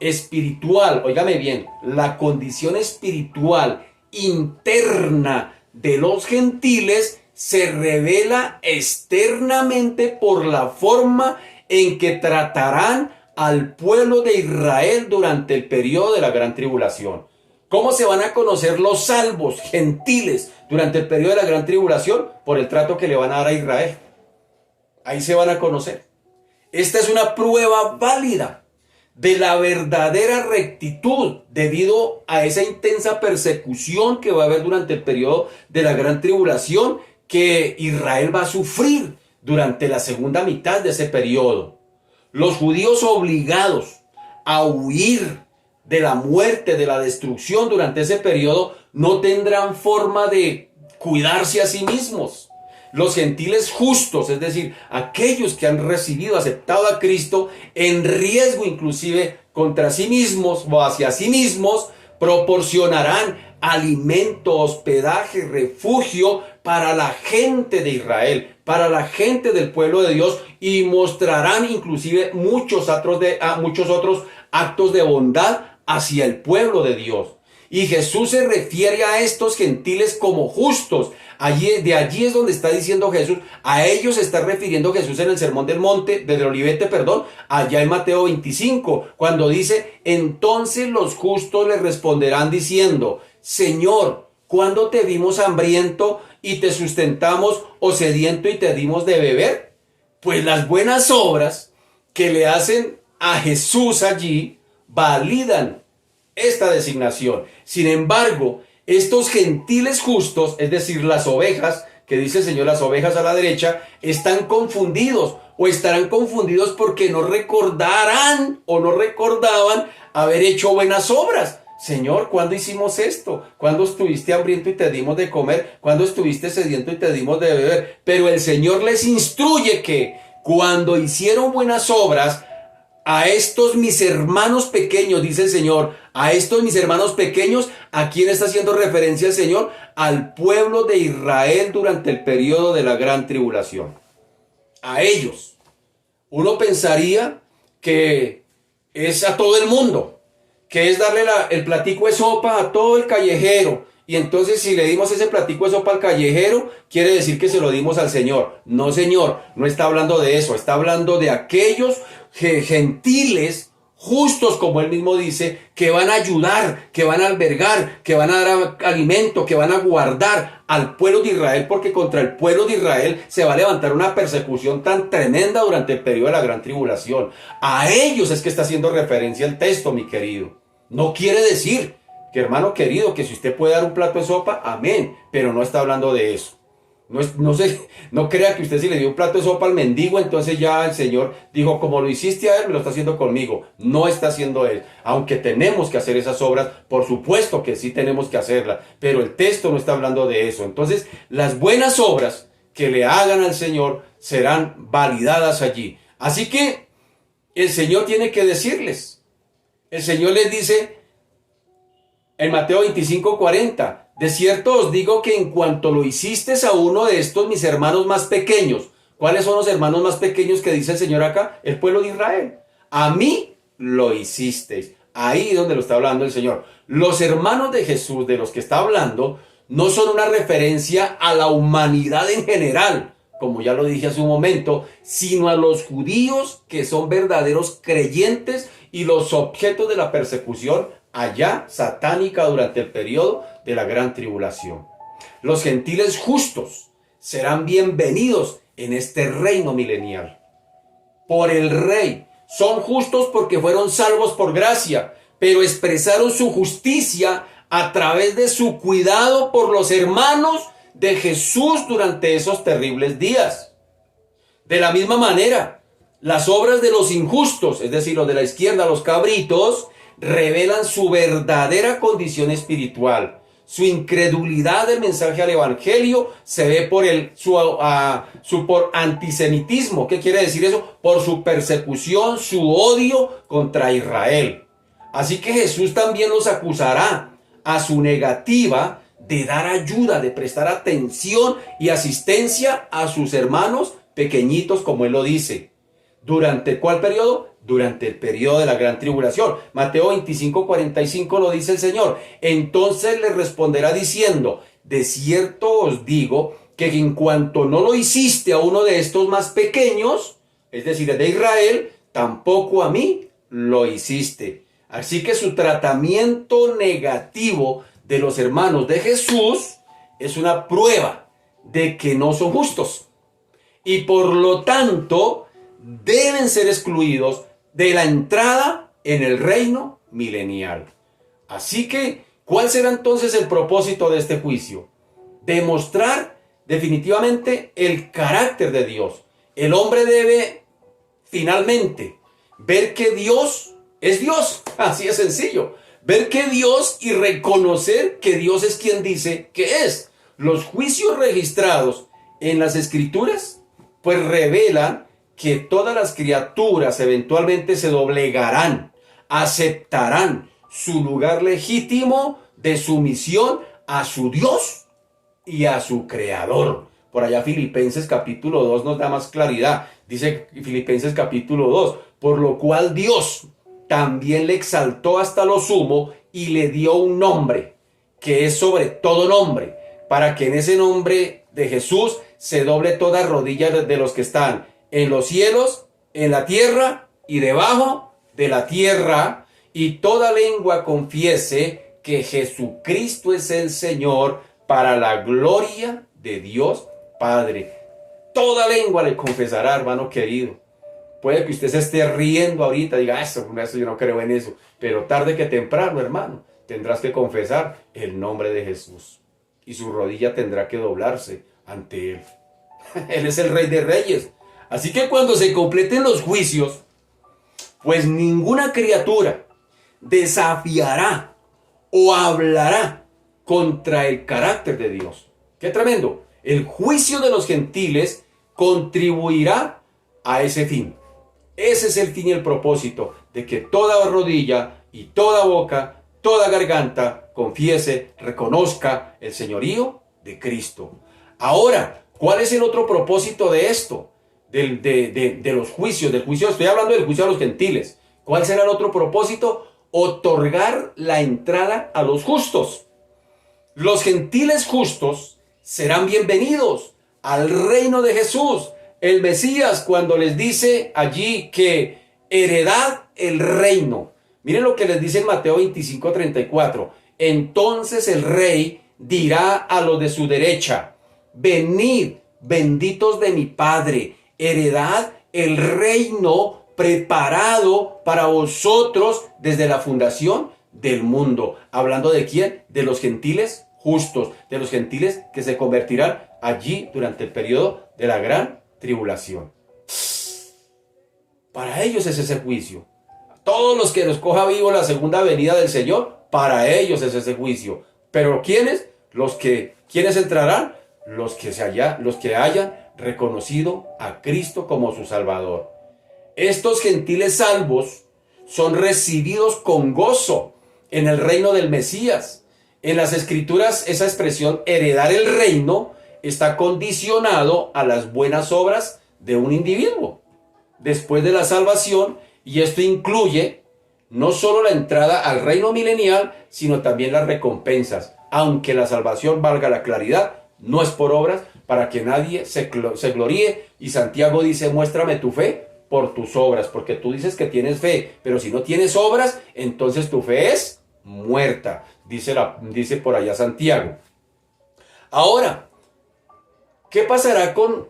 S1: espiritual, óigame bien, la condición espiritual interna de los gentiles se revela externamente por la forma en que tratarán al pueblo de Israel durante el periodo de la gran tribulación. ¿Cómo se van a conocer los salvos gentiles durante el periodo de la gran tribulación? Por el trato que le van a dar a Israel. Ahí se van a conocer. Esta es una prueba válida de la verdadera rectitud debido a esa intensa persecución que va a haber durante el periodo de la gran tribulación, que Israel va a sufrir durante la segunda mitad de ese periodo. Los judíos obligados a huir de la muerte, de la destrucción durante ese periodo, no tendrán forma de cuidarse a sí mismos. Los gentiles justos, es decir, aquellos que han recibido, aceptado a Cristo, en riesgo inclusive contra sí mismos o hacia sí mismos, proporcionarán alimento, hospedaje, refugio para la gente de Israel, para la gente del pueblo de Dios, y mostrarán inclusive muchos otros actos de bondad hacia el pueblo de Dios. Y Jesús se refiere a estos gentiles como justos. De allí es donde está diciendo Jesús, a ellos se está refiriendo Jesús en el Sermón del Monte, del Olivete, allá en Mateo 25, cuando dice: entonces los justos le responderán diciendo, Señor, ¿cuándo te vimos hambriento y te sustentamos, o sediento y te dimos de beber? Pues las buenas obras que le hacen a Jesús allí validan esta designación. Sin embargo, estos gentiles justos, es decir, las ovejas, que dice el Señor, las ovejas a la derecha, están confundidos, o estarán confundidos porque no recordarán o no recordaban haber hecho buenas obras. Señor, ¿cuándo hicimos esto? ¿Cuándo estuviste hambriento y te dimos de comer? ¿Cuándo estuviste sediento y te dimos de beber? Pero el Señor les instruye que cuando hicieron buenas obras, a estos mis hermanos pequeños, dice el Señor, a estos mis hermanos pequeños, ¿a quién está haciendo referencia el Señor? Al pueblo de Israel durante el periodo de la gran tribulación. A ellos. Uno pensaría que es a todo el mundo, que es darle el platico de sopa a todo el callejero. Y entonces, si le dimos ese platico de sopa al callejero, quiere decir que se lo dimos al Señor. No, Señor, no está hablando de eso. Está hablando de aquellos gentiles justos, como él mismo dice, que van a ayudar, que van a albergar, que van a dar alimento, que van a guardar al pueblo de Israel, porque contra el pueblo de Israel se va a levantar una persecución tan tremenda durante el periodo de la gran tribulación. A ellos es que está haciendo referencia el texto, mi querido. No quiere decir que, hermano querido, que si usted puede dar un plato de sopa, amén, pero no está hablando de eso. No crea que usted, si le dio un plato de sopa al mendigo, entonces ya el Señor dijo, como lo hiciste a él, me lo está haciendo conmigo. No está haciendo él. Aunque tenemos que hacer esas obras, por supuesto que sí tenemos que hacerlas, pero el texto no está hablando de eso. Entonces, las buenas obras que le hagan al Señor serán validadas allí. Así que el Señor tiene que decirles. El Señor les dice en Mateo 25:40, de cierto os digo que en cuanto lo hicisteis a uno de estos mis hermanos más pequeños. ¿Cuáles son los hermanos más pequeños que dice el Señor acá? El pueblo de Israel. A mí lo hicisteis. Ahí es donde lo está hablando el Señor. Los hermanos de Jesús, de los que está hablando, no son una referencia a la humanidad en general, como ya lo dije hace un momento, sino a los judíos que son verdaderos creyentes y los objetos de la persecución allá satánica durante el periodo de la gran tribulación. Los gentiles justos serán bienvenidos en este reino milenial por el Rey. Son justos porque fueron salvos por gracia, pero expresaron su justicia a través de su cuidado por los hermanos de Jesús durante esos terribles días. De la misma manera, las obras de los injustos, es decir, los de la izquierda, los cabritos, revelan su verdadera condición espiritual. Su incredulidad del mensaje al evangelio se ve por por antisemitismo. ¿Qué quiere decir eso? Por su persecución, su odio contra Israel. Así que Jesús también los acusará a su negativa de dar ayuda, de prestar atención y asistencia a sus hermanos pequeñitos, como él lo dice. ¿Durante cuál periodo? Durante el periodo de la gran tribulación. Mateo 25:45 lo dice el Señor. Entonces le responderá diciendo: de cierto os digo que en cuanto no lo hiciste a uno de estos más pequeños, es decir, de Israel, tampoco a mí lo hiciste. Así que su tratamiento negativo de los hermanos de Jesús es una prueba de que no son justos. Y por lo tanto, deben ser excluidos de la entrada en el reino milenial. Así que, ¿cuál será entonces el propósito de este juicio? Demostrar definitivamente el carácter de Dios. El hombre debe finalmente ver que Dios es Dios. Así es sencillo. Ver que Dios y reconocer que Dios es quien dice que es. Los juicios registrados en las Escrituras pues revelan que todas las criaturas eventualmente se doblegarán, aceptarán su lugar legítimo de sumisión a su Dios y a su Creador. Por allá Filipenses capítulo 2 nos da más claridad. Dice Filipenses capítulo 2, por lo cual Dios también le exaltó hasta lo sumo y le dio un nombre, que es sobre todo nombre, para que en ese nombre de Jesús se doble toda rodilla de los que están en los cielos, en la tierra y debajo de la tierra, y toda lengua confiese que Jesucristo es el Señor, para la gloria de Dios Padre. Toda lengua le confesará, hermano querido. Puede que usted se esté riendo ahorita, diga, eso yo no creo en eso, pero tarde que temprano, hermano, tendrás que confesar el nombre de Jesús, y su rodilla tendrá que doblarse ante Él. Él es el Rey de Reyes. Así que cuando se completen los juicios, pues ninguna criatura desafiará o hablará contra el carácter de Dios. ¡Qué tremendo! El juicio de los gentiles contribuirá a ese fin. Ese es el fin y el propósito, de que toda rodilla y toda boca, toda garganta confiese, reconozca el señorío de Cristo. Ahora, ¿cuál es el otro propósito de esto? De los juicios, del juicio, estoy hablando del juicio a los gentiles. ¿Cuál será el otro propósito? Otorgar la entrada a los justos. Los gentiles justos serán bienvenidos al reino de Jesús. El Mesías, cuando les dice allí que heredad el reino. Miren lo que les dice en Mateo 25:34. Entonces el rey dirá a los de su derecha: venid, benditos de mi Padre, heredad el reino preparado para vosotros desde la fundación del mundo. ¿Hablando de quién? De los gentiles justos, de los gentiles que se convertirán allí durante el periodo de la gran tribulación. Para ellos es ese juicio. Todos los que los coja vivo la segunda venida del Señor, para ellos es ese juicio. Pero ¿quiénes? ¿Quiénes entrarán? Los que hayan reconocido a Cristo como su Salvador. Estos gentiles salvos son recibidos con gozo en el reino del Mesías. En las Escrituras, esa expresión heredar el reino está condicionado a las buenas obras de un individuo después de la salvación, y esto incluye no solo la entrada al reino milenial, sino también las recompensas. Aunque la salvación, valga la claridad, no es por obras, para que nadie se gloríe. Y Santiago dice: muéstrame tu fe por tus obras, porque tú dices que tienes fe, pero si no tienes obras, entonces tu fe es muerta, dice por allá Santiago. Ahora, ¿qué pasará con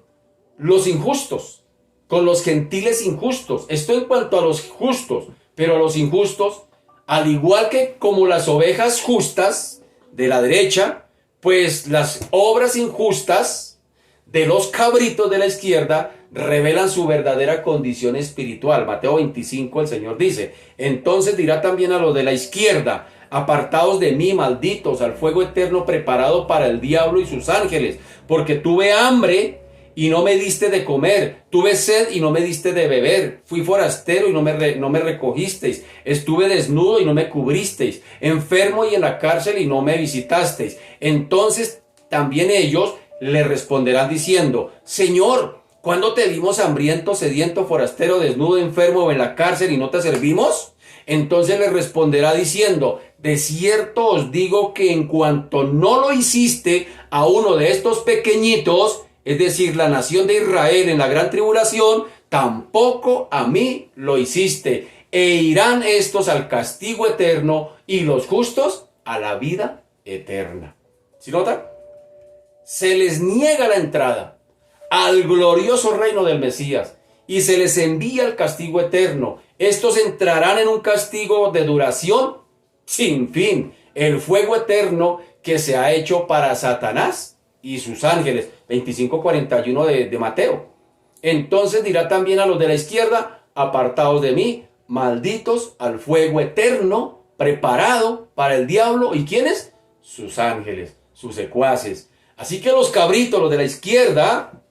S1: los injustos? Con los gentiles injustos. Esto en cuanto a los justos, pero a los injustos, al igual que como las ovejas justas de la derecha, pues las obras injustas de los cabritos de la izquierda revelan su verdadera condición espiritual. Mateo 25, el Señor dice: entonces dirá también a los de la izquierda: apartaos de mí, malditos, al fuego eterno preparado para el diablo y sus ángeles, porque tuve hambre y no me diste de comer, tuve sed y no me diste de beber, fui forastero y no me recogisteis, estuve desnudo y no me cubristeis, enfermo y en la cárcel y no me visitasteis. Entonces también ellos le responderán diciendo: Señor, ¿cuándo te vimos hambriento, sediento, forastero, desnudo, enfermo o en la cárcel y no te servimos? Entonces le responderá diciendo: de cierto os digo que en cuanto no lo hiciste a uno de estos pequeñitos, es decir, la nación de Israel en la gran tribulación, tampoco a mí lo hiciste. E irán estos al castigo eterno y los justos a la vida eterna. ¿Sí notan? Se les niega la entrada al glorioso reino del Mesías y se les envía el castigo eterno. Estos entrarán en un castigo de duración sin fin, el fuego eterno que se ha hecho para Satanás y sus ángeles. 25:41 de Mateo. Entonces dirá también a los de la izquierda: apartaos de mí, malditos, al fuego eterno preparado para el diablo. ¿Y quiénes? Sus ángeles, sus secuaces. Así que los cabritos, los de la izquierda,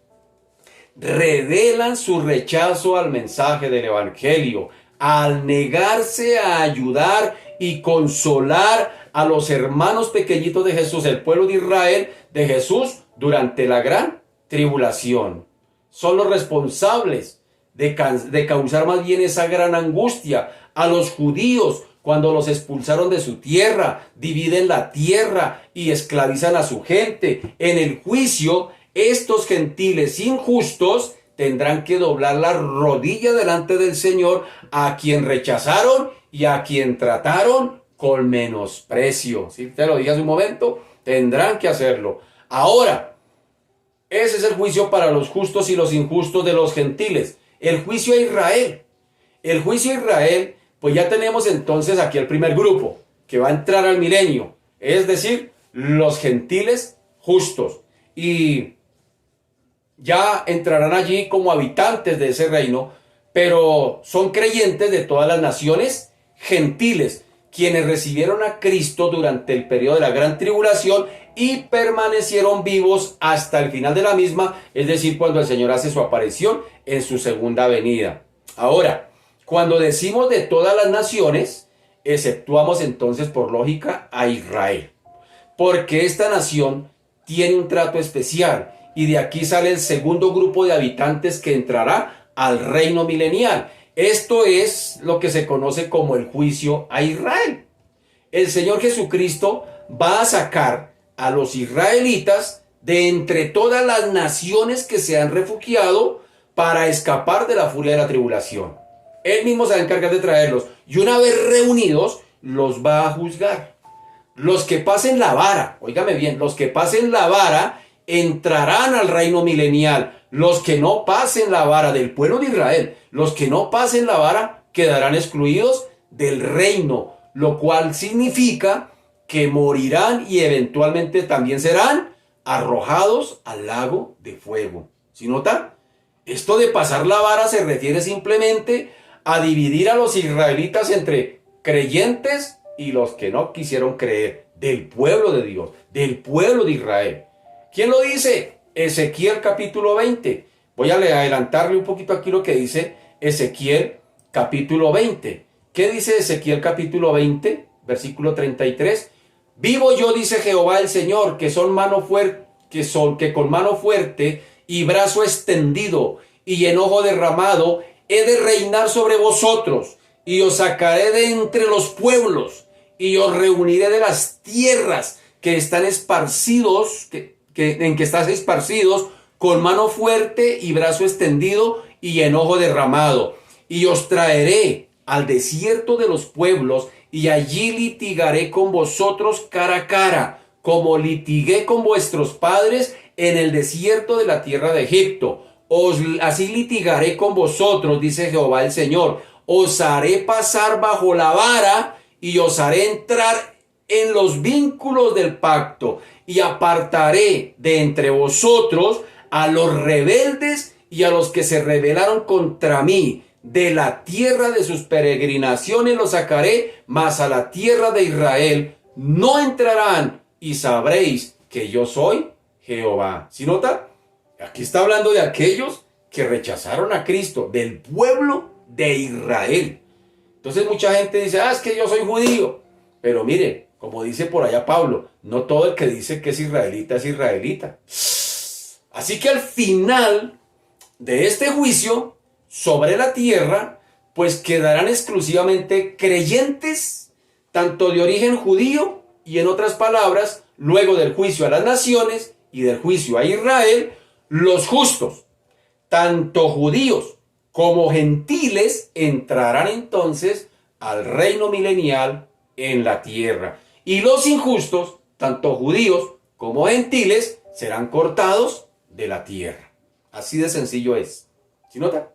S1: revelan su rechazo al mensaje del evangelio, al negarse a ayudar y consolar a los hermanos pequeñitos de Jesús, el pueblo de Israel, de Jesús, durante la gran tribulación. Son los responsables de causar más bien esa gran angustia a los judíos cuando los expulsaron de su tierra, dividen la tierra y esclavizan a su gente. En el juicio, estos gentiles injustos tendrán que doblar la rodilla delante del Señor, a quien rechazaron y a quien trataron con menosprecio. ¿Sí? Te lo dije hace un momento, tendrán que hacerlo. Ahora, ese es el juicio para los justos y los injustos de los gentiles. El juicio a Israel. El juicio a Israel, pues ya tenemos entonces aquí el primer grupo que va a entrar al milenio, es decir, los gentiles justos. Y ya entrarán allí como habitantes de ese reino, pero son creyentes de todas las naciones gentiles, quienes recibieron a Cristo durante el periodo de la gran tribulación y permanecieron vivos hasta el final de la misma, es decir, cuando el Señor hace su aparición en su segunda venida. Ahora, cuando decimos de todas las naciones, exceptuamos entonces por lógica a Israel, porque esta nación tiene un trato especial y de aquí sale el segundo grupo de habitantes que entrará al reino milenial. Esto es lo que se conoce como el juicio a Israel. El Señor Jesucristo va a sacar a los israelitas de entre todas las naciones que se han refugiado para escapar de la furia de la tribulación. Él mismo se va a encargar de traerlos y una vez reunidos los va a juzgar. Los que pasen la vara, óigame bien, los que pasen la vara entrarán al reino milenial. Los que no pasen la vara del pueblo de Israel, los que no pasen la vara quedarán excluidos del reino, lo cual significa que morirán y eventualmente también serán arrojados al lago de fuego. ¿Sí notan? Esto de pasar la vara se refiere simplemente a dividir a los israelitas entre creyentes y los que no quisieron creer, del pueblo de Dios, del pueblo de Israel. ¿Quién lo dice? Ezequiel capítulo 20. Voy a adelantarle un poquito aquí lo que dice Ezequiel capítulo 20. ¿Qué dice Ezequiel capítulo 20? Versículo 33. Vivo yo, dice Jehová el Señor, que con mano fuerte y brazo extendido y enojo derramado he de reinar sobre vosotros, y os sacaré de entre los pueblos, y os reuniré de las tierras que están esparcidos, en que estáis esparcidos, con mano fuerte y brazo extendido y enojo derramado. Y os traeré al desierto de los pueblos, y allí litigaré con vosotros cara a cara, como litigué con vuestros padres en el desierto de la tierra de Egipto. Así litigaré con vosotros, dice Jehová el Señor. Os haré pasar bajo la vara y os haré entrar en los vínculos del pacto, y apartaré de entre vosotros a los rebeldes y a los que se rebelaron contra mí, de la tierra de sus peregrinaciones los sacaré, mas a la tierra de Israel no entrarán, y sabréis que yo soy Jehová. ¿Sí nota? Aquí está hablando de aquellos que rechazaron a Cristo, del pueblo de Israel. Entonces mucha gente dice, es que yo soy judío. Pero mire, como dice por allá Pablo, no todo el que dice que es israelita es israelita. Así que al final de este juicio sobre la tierra, pues quedarán exclusivamente creyentes, tanto de origen judío y en otras palabras, luego del juicio a las naciones y del juicio a Israel, los justos, tanto judíos como gentiles, entrarán entonces al reino milenial en la tierra. Y los injustos, tanto judíos como gentiles, serán cortados de la tierra. Así de sencillo es. ¿Sí nota?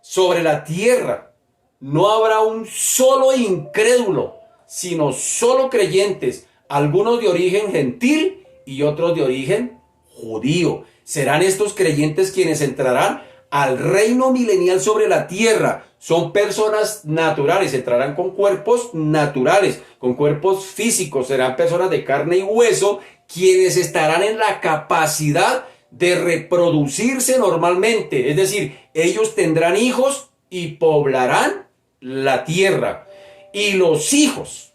S1: Sobre la tierra no habrá un solo incrédulo, sino solo creyentes, algunos de origen gentil y otros de origen judío. Serán estos creyentes quienes entrarán al reino milenial sobre la tierra. Son personas naturales, entrarán con cuerpos naturales, con cuerpos físicos, serán personas de carne y hueso, quienes estarán en la capacidad de reproducirse normalmente. Es decir, ellos tendrán hijos y poblarán la tierra. Y los hijos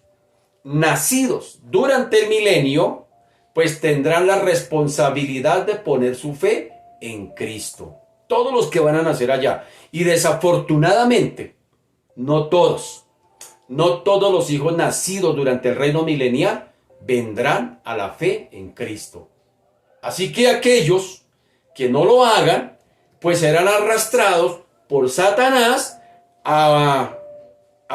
S1: nacidos durante el milenio, pues tendrán la responsabilidad de poner su fe en Cristo. Todos los que van a nacer allá. Y desafortunadamente, no todos los hijos nacidos durante el reino milenial vendrán a la fe en Cristo. Así que aquellos que no lo hagan, pues serán arrastrados por Satanás a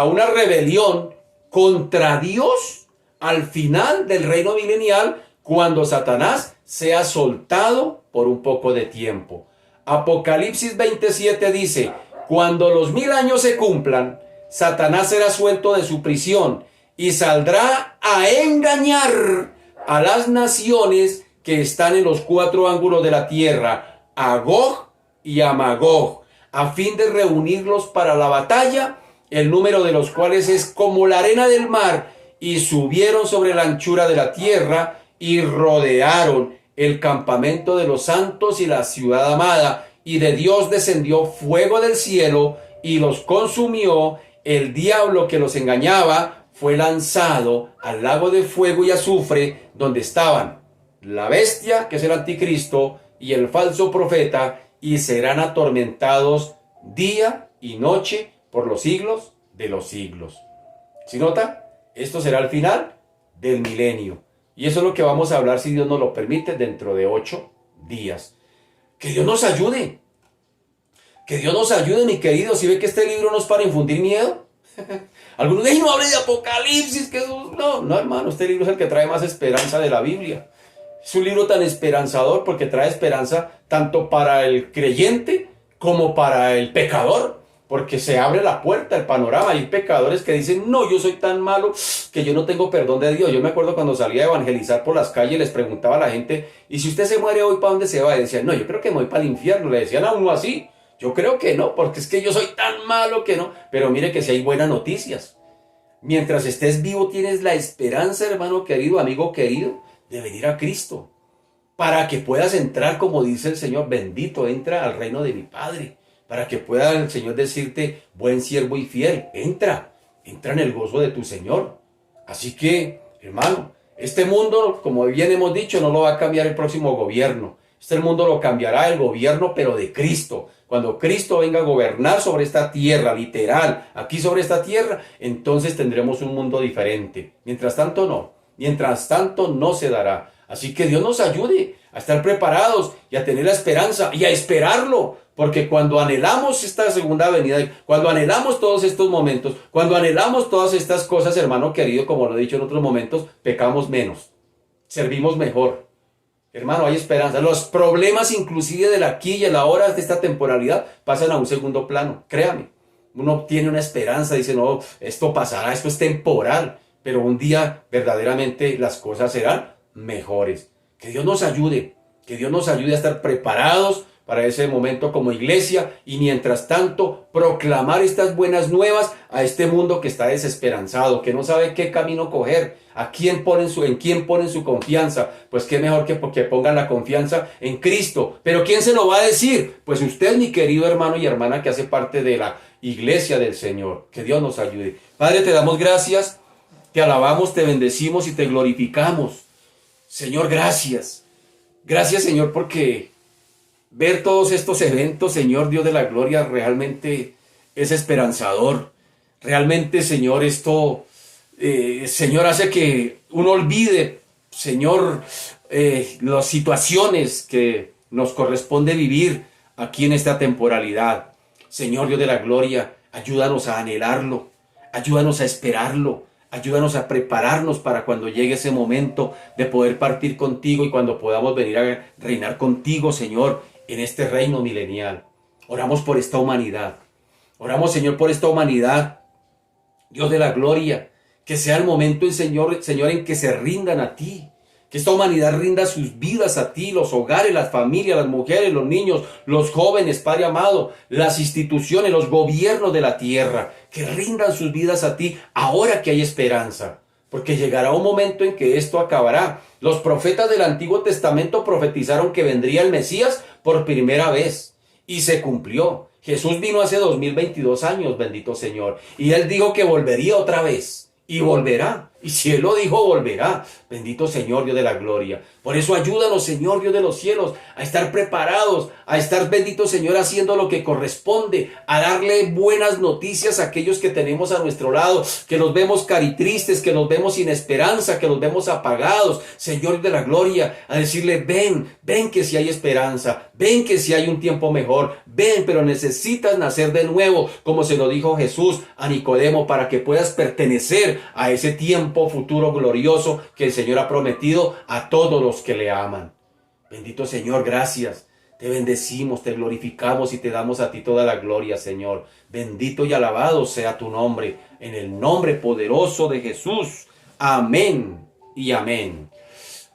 S1: una rebelión contra Dios al final del reino milenial, cuando Satanás sea soltado por un poco de tiempo. Apocalipsis 27 dice, cuando los 1000 años se cumplan, Satanás será suelto de su prisión y saldrá a engañar a las naciones que están en los 4 ángulos de la tierra, a Gog y a Magog, a fin de reunirlos para la batalla, el número de los cuales es como la arena del mar, y subieron sobre la anchura de la tierra y rodearon el campamento de los santos y la ciudad amada, y de Dios descendió fuego del cielo y los consumió. El diablo que los engañaba fue lanzado al lago de fuego y azufre, donde estaban la bestia, que es el anticristo, y el falso profeta, y serán atormentados día y noche por los siglos de los siglos. ¿Sí nota? Esto será el final del milenio. Y eso es lo que vamos a hablar, si Dios nos lo permite, dentro de 8 días. Que Dios nos ayude. Que Dios nos ayude, mi querido. Si ve que este libro no es para infundir miedo. Algunos dicen, no hable de Apocalipsis. Que no, hermano. Este libro es el que trae más esperanza de la Biblia. Es un libro tan esperanzador porque trae esperanza tanto para el creyente como para el pecador. Porque se abre la puerta, el panorama. Hay pecadores que dicen, no, yo soy tan malo que yo no tengo perdón de Dios. Yo me acuerdo cuando salía a evangelizar por las calles, les preguntaba a la gente, ¿y si usted se muere hoy, para dónde se va? Y decían, no, yo creo que me voy para el infierno. Le decían a uno así. Yo creo que no, porque es que yo soy tan malo que no. Pero mire que si hay buenas noticias. Mientras estés vivo tienes la esperanza, hermano querido, amigo querido, de venir a Cristo. Para que puedas entrar, como dice el Señor, bendito, entra al reino de mi Padre. Para que pueda el Señor decirte, buen siervo y fiel, entra en el gozo de tu Señor. Así que, hermano, este mundo, como bien hemos dicho, no lo va a cambiar el próximo gobierno. Este mundo lo cambiará el gobierno, pero de Cristo. Cuando Cristo venga a gobernar sobre esta tierra, literal, aquí sobre esta tierra, entonces tendremos un mundo diferente. Mientras tanto, no se dará. Así que Dios nos ayude a estar preparados y a tener la esperanza y a esperarlo. Porque cuando anhelamos esta segunda venida, cuando anhelamos todos estos momentos, cuando anhelamos todas estas cosas, hermano querido, como lo he dicho en otros momentos, pecamos menos, servimos mejor. Hermano, hay esperanza. Los problemas inclusive del aquí y el ahora de esta temporalidad pasan a un segundo plano, créame. Uno tiene una esperanza, dice, no, esto pasará, esto es temporal, pero un día verdaderamente las cosas serán mejores. Que Dios nos ayude a estar preparados para ese momento como iglesia y mientras tanto proclamar estas buenas nuevas a este mundo que está desesperanzado, que no sabe qué camino coger, en quién ponen su confianza. Pues qué mejor que pongan la confianza en Cristo. Pero ¿quién se lo va a decir? Pues usted, mi querido hermano y hermana que hace parte de la iglesia del Señor. Que Dios nos ayude. Padre, te damos gracias, te alabamos, te bendecimos y te glorificamos. Señor, gracias. Gracias, Señor, porque ver todos estos eventos, Señor Dios de la gloria, realmente es esperanzador. Realmente, Señor, esto, Señor, hace que uno olvide, Señor, las situaciones que nos corresponde vivir aquí en esta temporalidad. Señor Dios de la gloria, ayúdanos a anhelarlo, ayúdanos a esperarlo. Ayúdanos a prepararnos para cuando llegue ese momento de poder partir contigo y cuando podamos venir a reinar contigo, Señor, en este reino milenial. Oramos por esta humanidad. Oramos, Señor, por esta humanidad. Dios de la gloria, que sea el momento, Señor, en que se rindan a ti. Que esta humanidad rinda sus vidas a ti, los hogares, las familias, las mujeres, los niños, los jóvenes, Padre amado, las instituciones, los gobiernos de la tierra, que rindan sus vidas a ti ahora que hay esperanza. Porque llegará un momento en que esto acabará. Los profetas del Antiguo Testamento profetizaron que vendría el Mesías por primera vez. Y se cumplió. Jesús vino hace 2022 años, bendito Señor. Y Él dijo que volvería otra vez. Y volverá. Y si Él lo dijo, volverá. Bendito Señor, Dios de la gloria. Por eso ayúdanos, Señor, Dios de los cielos, a estar preparados, a estar, bendito Señor, haciendo lo que corresponde, a darle buenas noticias a aquellos que tenemos a nuestro lado, que nos vemos caritristes, que nos vemos sin esperanza, que nos vemos apagados. Señor de la gloria, a decirle, ven que si hay esperanza, ven que si hay un tiempo mejor, ven, pero necesitas nacer de nuevo, como se lo dijo Jesús a Nicodemo, para que puedas pertenecer a ese tiempo futuro glorioso que el Señor ha prometido a todos los que le aman. Bendito Señor, gracias. Te bendecimos, te glorificamos y te damos a ti toda la gloria, Señor. Bendito y alabado sea tu nombre, en el nombre poderoso de Jesús. Amén y amén.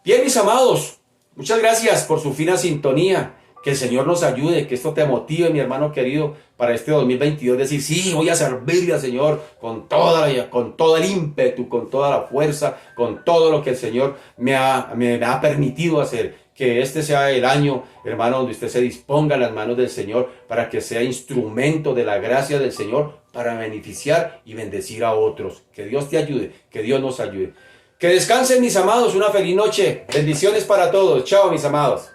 S1: Bien, mis amados, muchas gracias por su fina sintonía. Que el Señor nos ayude, que esto te motive, mi hermano querido, para este 2022, decir, sí, voy a servirle al Señor con todo el ímpetu, con toda la fuerza, con todo lo que el Señor me ha permitido hacer. Que este sea el año, hermano, donde usted se disponga a las manos del Señor para que sea instrumento de la gracia del Señor para beneficiar y bendecir a otros. Que Dios te ayude, que Dios nos ayude. Que descansen, mis amados, una feliz noche. Bendiciones para todos. Chao, mis amados.